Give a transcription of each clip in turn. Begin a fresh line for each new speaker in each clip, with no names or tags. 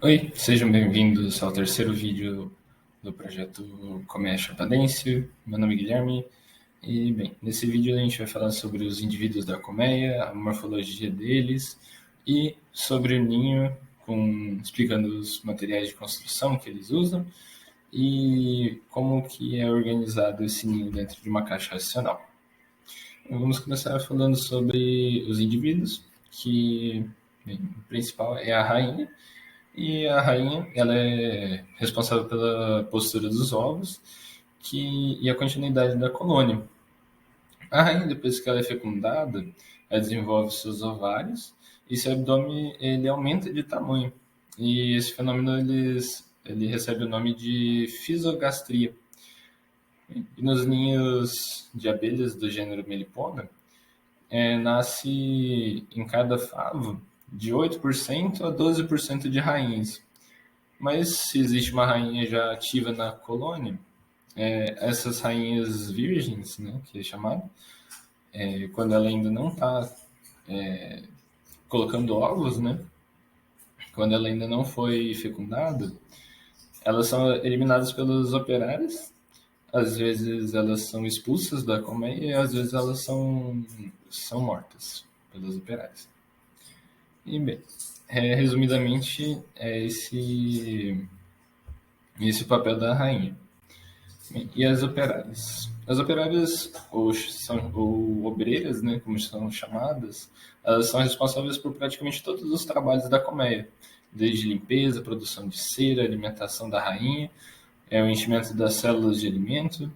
Oi, sejam bem-vindos ao terceiro vídeo do projeto Colmeia Chapadense. Meu nome é Guilherme e, bem, nesse vídeo a gente vai falar sobre os indivíduos da colmeia, a morfologia deles e sobre o ninho, explicando os materiais de construção que eles usam e como que é organizado esse ninho dentro de uma caixa racional. Vamos começar falando sobre os indivíduos, que, bem, o principal é a rainha, e a rainha, ela é responsável pela postura dos ovos e a continuidade da colônia. A rainha, depois que ela é fecundada, ela desenvolve seus ovários e seu abdômen ele aumenta de tamanho. E esse fenômeno ele recebe o nome de fisogastria. E nos ninhos de abelhas do gênero Melipona, nasce em cada favo de 8% a 12% de rainhas. Mas se existe uma rainha já ativa na colônia, essas rainhas virgens, né, que é chamado, quando ela ainda não está colocando ovos, né, quando ela ainda não foi fecundada, elas são eliminadas pelos operários. Às vezes elas são expulsas da colmeia e às vezes elas são mortas pelos operários. E bem, resumidamente é esse o papel da rainha. E as operárias? As operárias, ou obreiras, né, como são chamadas, elas são responsáveis por praticamente todos os trabalhos da colmeia, desde limpeza, produção de cera, alimentação da rainha, o enchimento das células de alimento,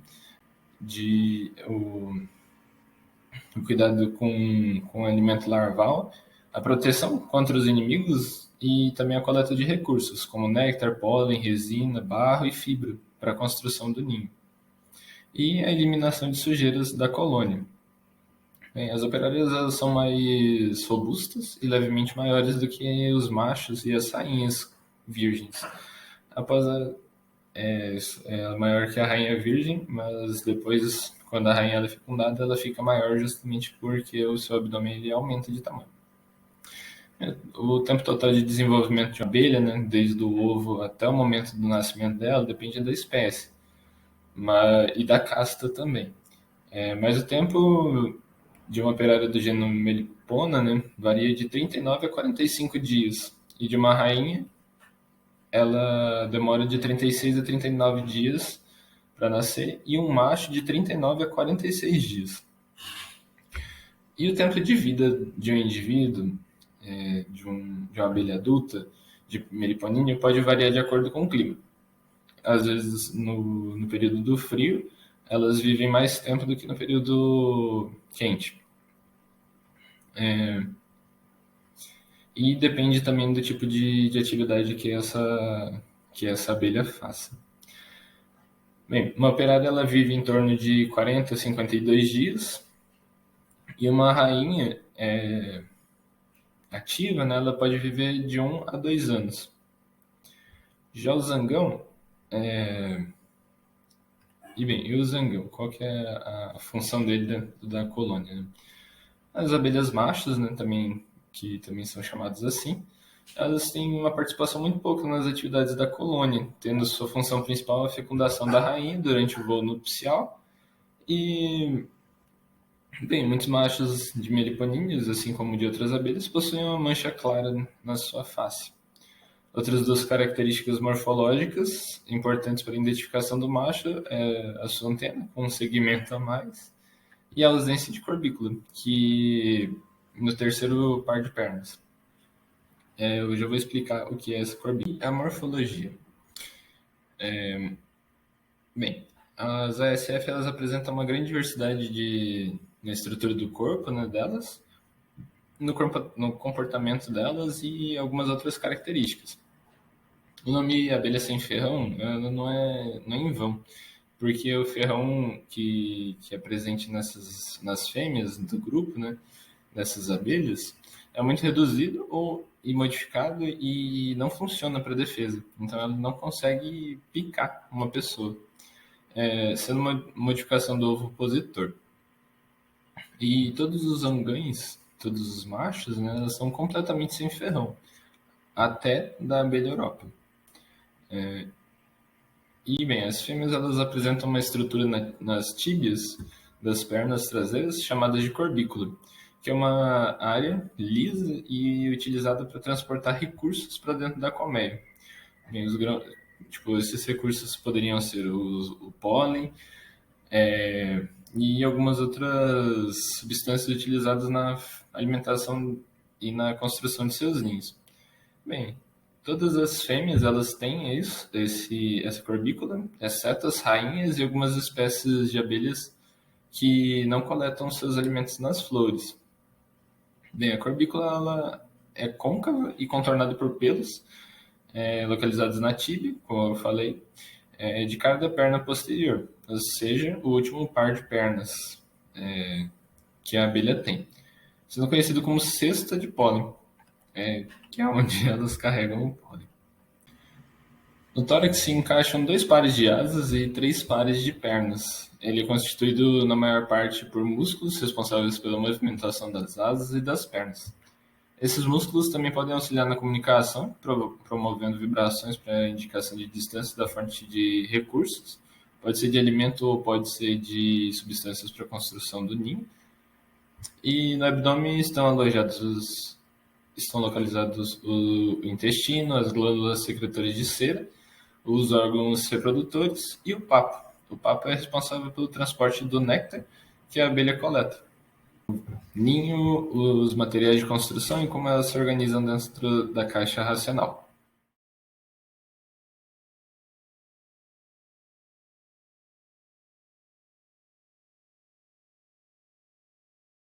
o cuidado com o alimento larval, a proteção contra os inimigos e também a coleta de recursos, como néctar, pólen, resina, barro e fibra, para a construção do ninho e a eliminação de sujeiras da colônia. Bem, as operárias elas são mais robustas e levemente maiores do que os machos e as rainhas virgens. Após ela é maior que a rainha virgem, mas depois, quando a rainha é fecundada, ela fica maior justamente porque o seu abdômen ele aumenta de tamanho. O tempo total de desenvolvimento de uma abelha, né, desde o ovo até o momento do nascimento dela, depende da espécie e da casta também. Mas o tempo de uma operária do gênero Melipona, né, varia de 39 a 45 dias. E de uma rainha, ela demora de 36 a 39 dias para nascer, e um macho de 39 a 46 dias. E o tempo de vida de um indivíduo, de uma abelha adulta, de meliponínia, pode variar de acordo com o clima. Às vezes, no período do frio, elas vivem mais tempo do que no período quente. E depende também do tipo de atividade que essa abelha faça. Bem, uma operária ela vive em torno de 40 a 52 dias, e uma rainha ativa, né, ela pode viver de 1 a 2 anos. Já o zangão, e o zangão, qual que é a função dele dentro da colônia? Né? As abelhas machos, né, que também são chamadas assim, elas têm uma participação muito pouca nas atividades da colônia, tendo sua função principal a fecundação da rainha durante o voo nupcial e, bem, muitos machos de meliponíneos, assim como de outras abelhas, possuem uma mancha clara na sua face. Outras duas características morfológicas importantes para a identificação do macho é a sua antena, com um segmento a mais, e a ausência de corbícula, que no terceiro par de pernas. Eu já vou explicar o que é essa corbícula. A morfologia. Bem, as ASF elas apresentam uma grande diversidade na estrutura do corpo, né, delas, no comportamento delas e algumas outras características. O nome abelha sem ferrão não é em vão, porque o ferrão que é presente nas fêmeas do grupo, né, dessas abelhas, é muito reduzido e modificado e não funciona para defesa. Então ela não consegue picar uma pessoa, sendo uma modificação do ovo opositor. E todos os angães, todos os machos, né, elas são completamente sem ferrão. até da abelha Europa. E, bem, as fêmeas elas apresentam uma estrutura nas tíbias das pernas traseiras chamada de corbícula, que é uma área lisa e utilizada para transportar recursos para dentro da colmeia. Bem, tipo, esses recursos poderiam ser o pólen e algumas outras substâncias utilizadas na alimentação e na construção de seus ninhos. Bem, todas as fêmeas elas têm essa corbícula, exceto as rainhas e algumas espécies de abelhas que não coletam seus alimentos nas flores. Bem, a corbícula ela é côncava e contornada por pelos localizados na tíbia, como eu falei, de cada perna posterior, ou seja, o último par de pernas que a abelha tem, sendo conhecido como cesta de pólen, que é onde elas carregam o pólen. No tórax se encaixam 2 pares de asas e 3 pares de pernas. Ele é constituído, na maior parte, por músculos responsáveis pela movimentação das asas e das pernas. Esses músculos também podem auxiliar na comunicação, promovendo vibrações para indicação de distância da fonte de recursos. Pode ser de alimento ou pode ser de substâncias para a construção do ninho. E no abdômen estão localizados o intestino, as glândulas secretoras de cera, os órgãos reprodutores e o papo. O papo é responsável pelo transporte do néctar que a abelha coleta. Ninho, os materiais de construção e como elas se organizam dentro da caixa racional.